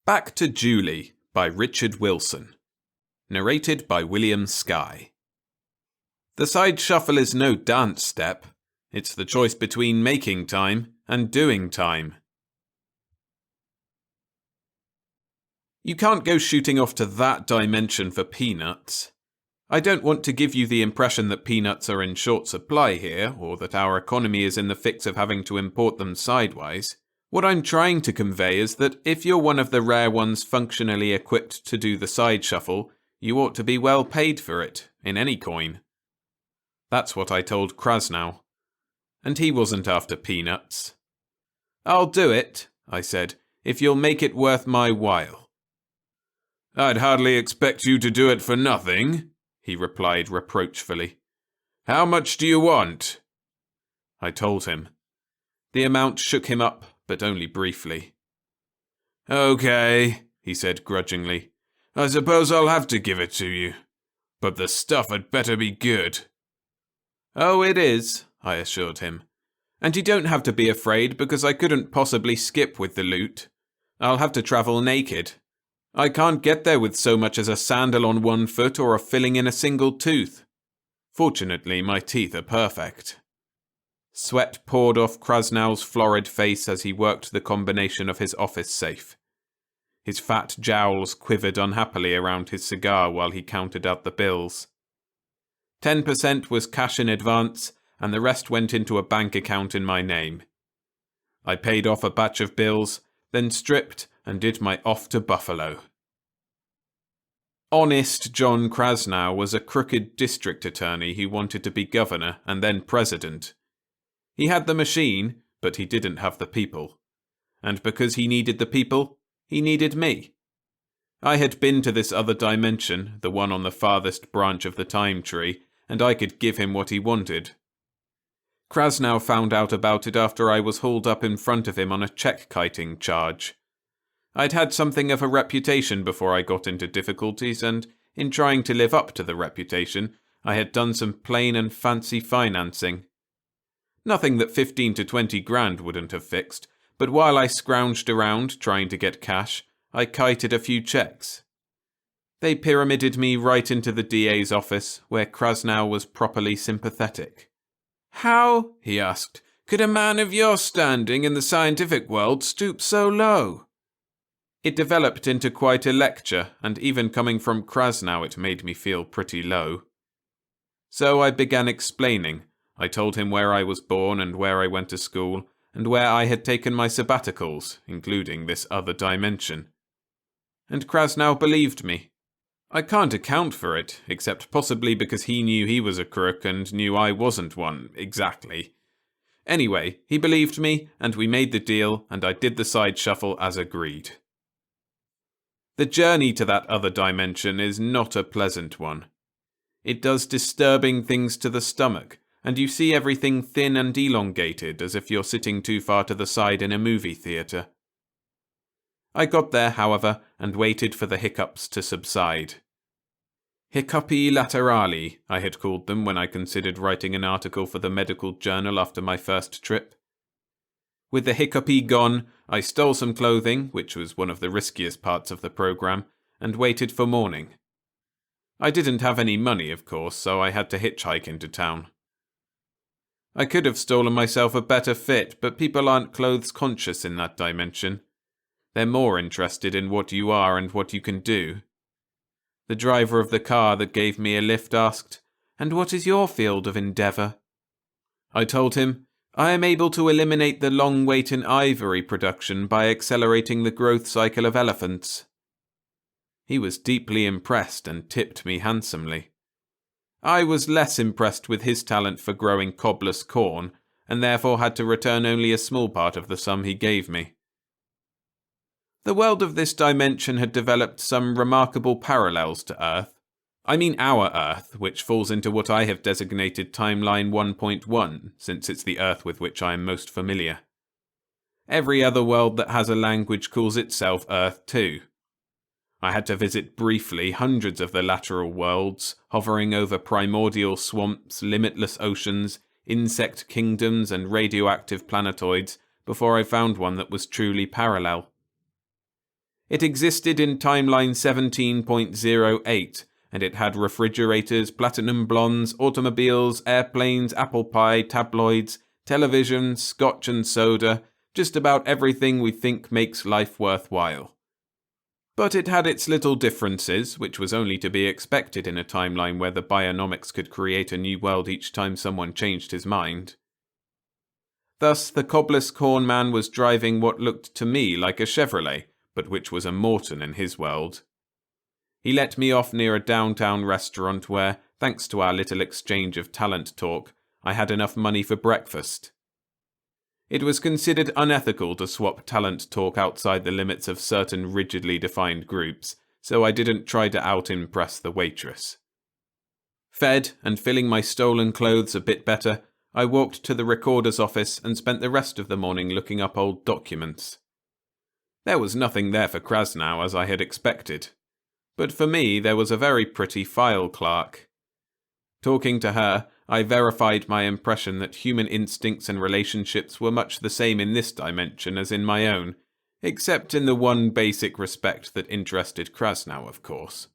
Back to Julie by Richard Wilson. Narrated by William Skye. The side shuffle is no dance step. It's the choice between making time and doing time. You can't go shooting off to that dimension for peanuts. I don't want to give you the impression that peanuts are in short supply here, or that our economy is in the fix of having to import them sidewise. What I'm trying to convey is that if you're one of the rare ones functionally equipped to do the side shuffle, you ought to be well paid for it, in any coin. That's what I told Krasnow. And he wasn't after peanuts. "I'll do it," I said, "if you'll make it worth my while." "I'd hardly expect you to do it for nothing," he replied reproachfully. "How much do you want?" I told him. The amount shook him up, but only briefly. "Okay," he said grudgingly. "I suppose I'll have to give it to you. But the stuff had better be good." "Oh, it is," I assured him. "And you don't have to be afraid, because I couldn't possibly skip with the loot. I'll have to travel naked. I can't get there with so much as a sandal on one foot or a filling in a single tooth. Fortunately, my teeth are perfect." Sweat poured off Krasnow's florid face as he worked the combination of his office safe. His fat jowls quivered unhappily around his cigar while he counted out the bills. 10% was cash in advance, and the rest went into a bank account in my name. I paid off a batch of bills, then stripped and did my off to Buffalo. Honest John Krasnow was a crooked district attorney who wanted to be governor and then president. He had the machine, but he didn't have the people. And because he needed the people, he needed me. I had been to this other dimension, the one on the farthest branch of the time tree, and I could give him what he wanted. Krasnow found out about it after I was hauled up in front of him on a check-kiting charge. I'd had something of a reputation before I got into difficulties, and in trying to live up to the reputation, I had done some plain and fancy financing. Nothing that 15 to 20 grand wouldn't have fixed, but while I scrounged around trying to get cash, I kited a few checks. They pyramided me right into the DA's office, where Krasnow was properly sympathetic. "How," he asked, "could a man of your standing in the scientific world stoop so low?" It developed into quite a lecture, and even coming from Krasnow it made me feel pretty low. So I began explaining. I told him where I was born and where I went to school, and where I had taken my sabbaticals, including this other dimension. And Krasnow believed me. I can't account for it, except possibly because he knew he was a crook and knew I wasn't one, exactly. Anyway, he believed me, and we made the deal, and I did the side shuffle as agreed. The journey to that other dimension is not a pleasant one. It does disturbing things to the stomach, and you see everything thin and elongated as if you're sitting too far to the side in a movie theatre. I got there, however, and waited for the hiccups to subside. Hiccupi laterali, I had called them when I considered writing an article for the medical journal after my first trip. With the hiccupi gone, I stole some clothing, which was one of the riskiest parts of the program, and waited for morning. I didn't have any money, of course, so I had to hitchhike into town. I could have stolen myself a better fit, but people aren't clothes conscious in that dimension. They're more interested in what you are and what you can do. The driver of the car that gave me a lift asked, "And what is your field of endeavour?" I told him, "I am able to eliminate the long wait in ivory production by accelerating the growth cycle of elephants." He was deeply impressed and tipped me handsomely. I was less impressed with his talent for growing cobblers corn, and therefore had to return only a small part of the sum he gave me. The world of this dimension had developed some remarkable parallels to Earth. I mean our Earth, which falls into what I have designated Timeline 1.1, since it's the Earth with which I am most familiar. Every other world that has a language calls itself Earth too. I had to visit briefly hundreds of the lateral worlds, hovering over primordial swamps, limitless oceans, insect kingdoms, and radioactive planetoids, before I found one that was truly parallel. It existed in timeline 17.08, and it had refrigerators, platinum blondes, automobiles, airplanes, apple pie, tabloids, television, scotch and soda, just about everything we think makes life worthwhile. But it had its little differences, which was only to be expected in a timeline where the Bionomics could create a new world each time someone changed his mind. Thus, the cobbler's corn man was driving what looked to me like a Chevrolet, but which was a Morton in his world. He let me off near a downtown restaurant where, thanks to our little exchange of talent talk, I had enough money for breakfast. It was considered unethical to swap talent talk outside the limits of certain rigidly defined groups, so I didn't try to out-impress the waitress. Fed and feeling my stolen clothes a bit better, I walked to the recorder's office and spent the rest of the morning looking up old documents. There was nothing there for Krasnow as I had expected, but for me there was a very pretty file clerk. Talking to her, I verified my impression that human instincts and relationships were much the same in this dimension as in my own, except in the one basic respect that interested Krasnow, of course.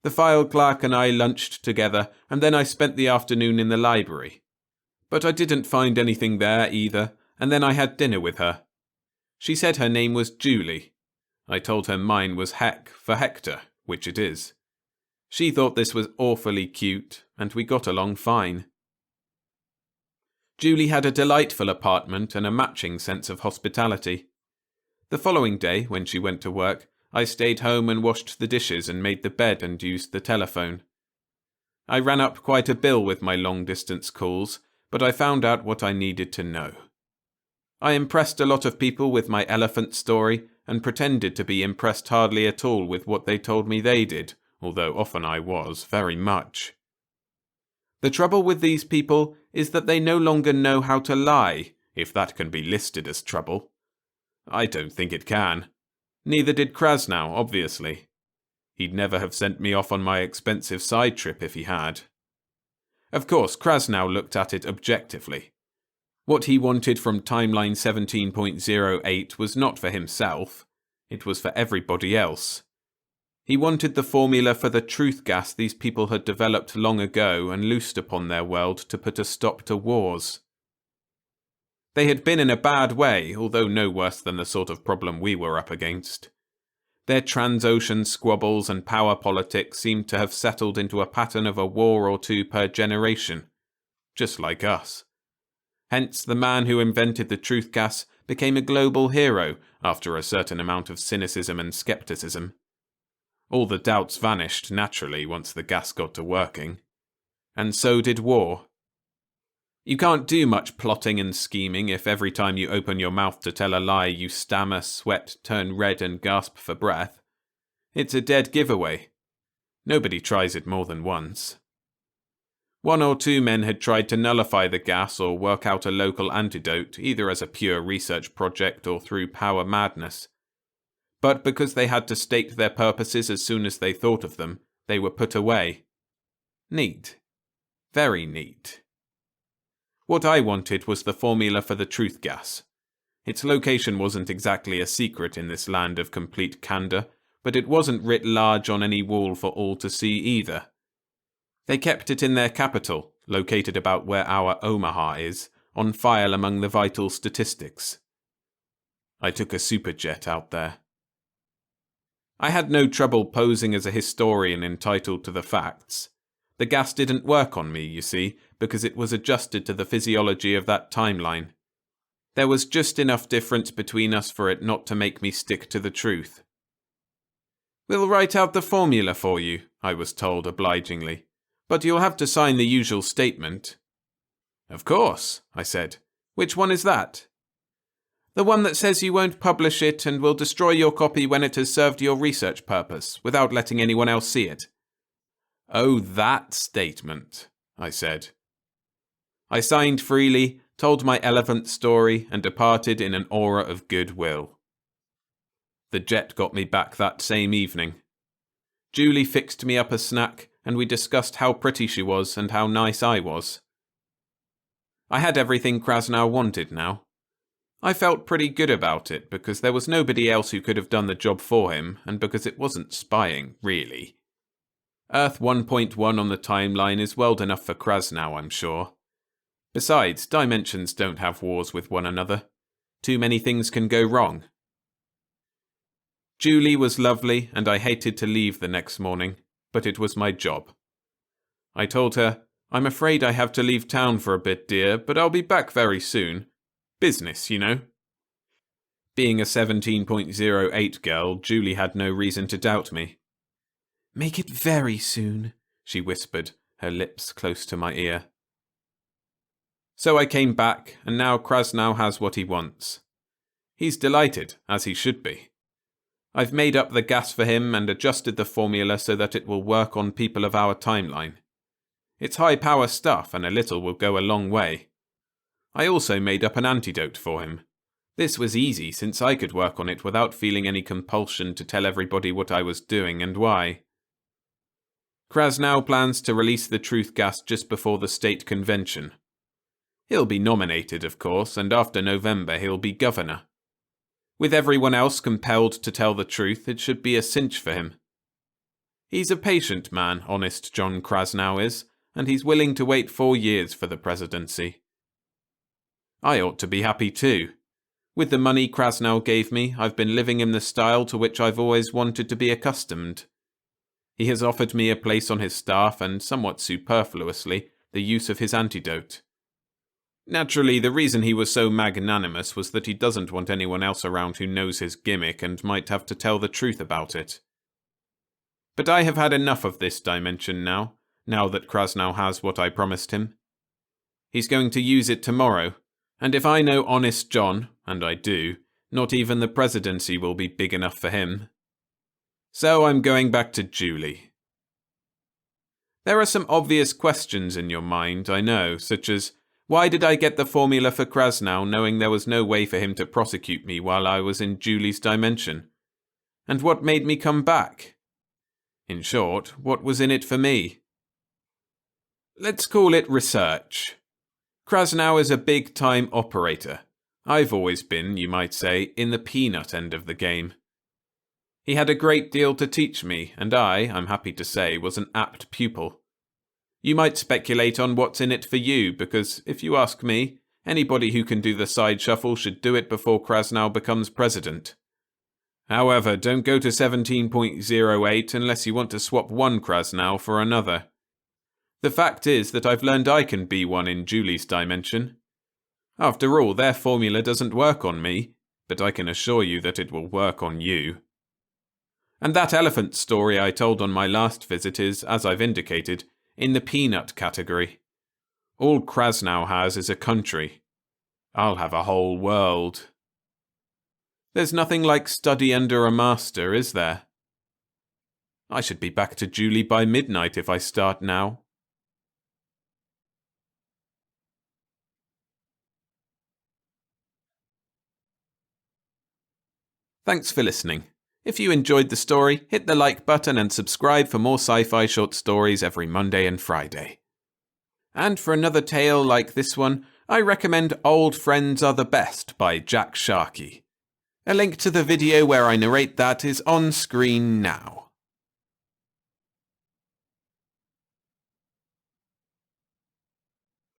The file clerk and I lunched together, and then I spent the afternoon in the library. But I didn't find anything there either, and then I had dinner with her. She said her name was Julie. I told her mine was Heck for Hector, which it is. She thought this was awfully cute, and we got along fine. Julie had a delightful apartment and a matching sense of hospitality. The following day, when she went to work, I stayed home and washed the dishes and made the bed and used the telephone. I ran up quite a bill with my long-distance calls, but I found out what I needed to know. I impressed a lot of people with my elephant story and pretended to be impressed hardly at all with what they told me they did, although often I was, very much. The trouble with these people is that they no longer know how to lie, if that can be listed as trouble. I don't think it can. Neither did Krasnow, obviously. He'd never have sent me off on my expensive side trip if he had. Of course, Krasnow looked at it objectively. What he wanted from timeline 17.08 was not for himself. It was for everybody else. He wanted the formula for the truth gas these people had developed long ago and loosed upon their world to put a stop to wars. They had been in a bad way, although no worse than the sort of problem we were up against. Their transocean squabbles and power politics seemed to have settled into a pattern of a war or two per generation, just like us. Hence, the man who invented the truth gas became a global hero after a certain amount of cynicism and skepticism. All the doubts vanished naturally once the gas got to working. And so did war. You can't do much plotting and scheming if every time you open your mouth to tell a lie you stammer, sweat, turn red and gasp for breath. It's a dead giveaway. Nobody tries it more than once. 1 or 2 men had tried to nullify the gas or work out a local antidote, either as a pure research project or through power madness. But because they had to state their purposes as soon as they thought of them, they were put away. Neat. Very neat. What I wanted was the formula for the truth gas. Its location wasn't exactly a secret in this land of complete candour, but it wasn't writ large on any wall for all to see either. They kept it in their capital, located about where our Omaha is, on file among the vital statistics. I took a superjet out there. I had no trouble posing as a historian entitled to the facts. The gas didn't work on me, you see, because it was adjusted to the physiology of that timeline. There was just enough difference between us for it not to make me stick to the truth. "We'll write out the formula for you," I was told obligingly, "but you'll have to sign the usual statement." "Of course," I said. "Which one is that?" "The one that says you won't publish it and will destroy your copy when it has served your research purpose, without letting anyone else see it." "Oh, that statement," I said. I signed freely, told my elephant story, and departed in an aura of goodwill. The jet got me back that same evening. Julie fixed me up a snack, and we discussed how pretty she was and how nice I was. I had everything Krasnow wanted now. I felt pretty good about it because there was nobody else who could have done the job for him, and because it wasn't spying, really. Earth 1.1 on the timeline is well enough for Krasnow, I'm sure. Besides, dimensions don't have wars with one another. Too many things can go wrong. Julie was lovely, and I hated to leave the next morning, but it was my job. I told her, "I'm afraid I have to leave town for a bit, dear, but I'll be back very soon. Business, you know." Being a 17.08 girl, Julie had no reason to doubt me. "Make it very soon," she whispered, her lips close to my ear. So I came back, and now Krasnow has what he wants. He's delighted, as he should be. I've made up the gas for him and adjusted the formula so that it will work on people of our timeline. It's high-power stuff, and a little will go a long way. I also made up an antidote for him. This was easy, since I could work on it without feeling any compulsion to tell everybody what I was doing and why. Krasnow plans to release the truth gas just before the state convention. He'll be nominated, of course, and after November he'll be governor. With everyone else compelled to tell the truth, it should be a cinch for him. He's a patient man, honest John Krasnow is, and he's willing to wait 4 years for the presidency. I ought to be happy too. With the money Krasnow gave me, I've been living in the style to which I've always wanted to be accustomed. He has offered me a place on his staff and, somewhat superfluously, the use of his antidote. Naturally, the reason he was so magnanimous was that he doesn't want anyone else around who knows his gimmick and might have to tell the truth about it. But I have had enough of this dimension now that Krasnow has what I promised him. He's going to use it tomorrow, and if I know honest John, and I do, not even the presidency will be big enough for him. So I'm going back to Julie. There are some obvious questions in your mind, I know, such as, why did I get the formula for Krasnow knowing there was no way for him to prosecute me while I was in Julie's dimension? And what made me come back? In short, what was in it for me? Let's call it research. Krasnow is a big-time operator. I've always been, you might say, in the peanut end of the game. He had a great deal to teach me, and I'm happy to say, was an apt pupil. You might speculate on what's in it for you, because, if you ask me, anybody who can do the side shuffle should do it before Krasnow becomes president. However, don't go to 17.08 unless you want to swap one Krasnow for another. The fact is that I've learned I can be one in Julie's dimension. After all, their formula doesn't work on me, but I can assure you that it will work on you. And that elephant story I told on my last visit is, as I've indicated, in the peanut category. All Krasnow has is a country. I'll have a whole world. There's nothing like study under a master, is there? I should be back to Julie by midnight if I start now. Thanks for listening. If you enjoyed the story, hit the like button and subscribe for more sci-fi short stories every Monday and Friday. And for another tale like this one, I recommend Old Friends Are the Best by Jack Sharkey. A link to the video where I narrate that is on screen now.